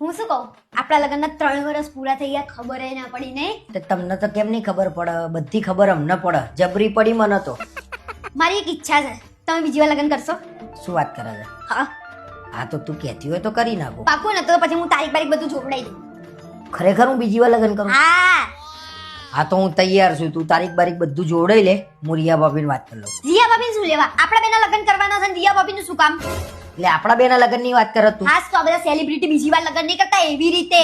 હું શું કહું, આપણા લગ્નના 3 વર્ષ પૂરા થઈ ગયા, ખબર ય ના પડી નહીં. તે તમને તો કેમ નહીં ખબર પડે? બધી ખબર અમને પડે. જબરી પડી મને તો. મારી એક ઈચ્છા છે, તમે બીજી વાર લગ્ન કરશો? શું વાત કરે છે? હા હા તો તું કહેતી હોય તો કરી નાખો. પાકું ને? તો પછી હું તારીખ બારીખ બધું જોડાઈ દઉં. ખરેખર હું બીજી વાર લગ્ન કરું? હા હા તો હું તૈયાર છું. તું તારીખ બારીખ બધું જોડાઈ લે. હું રિયા ભાભીને વાત કરી લઉં. રિયા ભાભી શું લેવા? આપણા બેના લગ્ન કરવાના છે ને રિયા ભાભીનું શું કામ? એટલે આપણા બેના લગ્નની વાત કરે તું? ખાસ તો આ બધા સેલિબ્રિટી બીજી વાર લગ્ન નહીં કરતા એવી રીતે.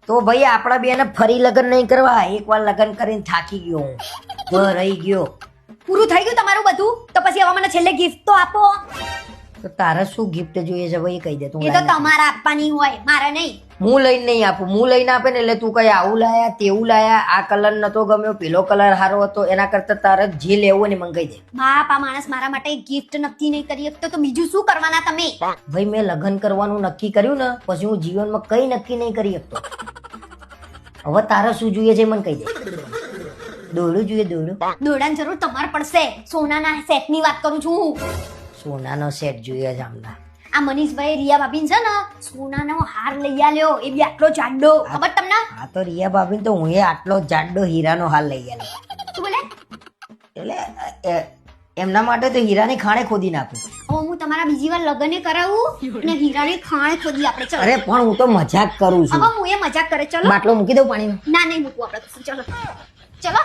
તો ભાઈ આપણા બેને ફરી લગ્ન નહીં કરવા. એકવાર લગ્ન કરીને થાકી ગયો હું. ઘર રહી ગયો. પૂરું થઈ ગયું તમારું બધું? તો પછી હવે મને છેલ્લે ગિફ્ટ તો આપો. તો તારે શું ગિફ્ટ જોઈએ છે ભાઈ કહી દે. તું એ તો તમારા આપવાની હોય, મારા નહીં. હું લઈને નહીં આપું. હું લઈને આપે ને એટલે તું કઈ આવું લાયા તેવું લાયા, આ કલર નતો ગમ્યો, પેલો કલર સારો હતો, એના કરતા તારે જે લેવું ને મંગાઈ દે. બાપ, આ માણસ મારા માટે ગિફ્ટ નક્કી નહીં કરી શકતો તો બીજું શું કરવાના તમે? ભાઈ મેં લગ્ન કરવાનું નક્કી કર્યું ને પછી હું જીવનમાં કઈ નક્કી નહીં કરી શકતો. હવે તારે શું જોઈએ છે મને કહી દે. દોરડું જોઈએ? દોરડું? દોડાની જરૂર તમારે પડશે. સોનાના સેટની વાત કરું છું. સોનાનો સેટ જોઈએ છે અમને. આ મનીષભાઈ રિયા ભાભીન છે ને સોનાનો હાર લઈ આલ્યો, એ બી આટલો જાડો. ખબર તમને? હા તો રિયા ભાભી તો હું આટલો જાડો હીરાનો હાર લઈ આવ્યો. શું બોલે? એટલે એમના માટે તો હીરાની ખાણે ખોદી નાખું. હવે હું તમારા બીજી વાર લગ્ન કરાવું ને હીરાની ખાણે ખોદી આપણે. ચલો. અરે પણ હું તો મજાક કરું છું. હવે હું એ મજાક કરે. ચલો. બાટલો મૂકી દઉં પાણીનો? ના નહીં મૂકવું આપણે. ચલો ચલો.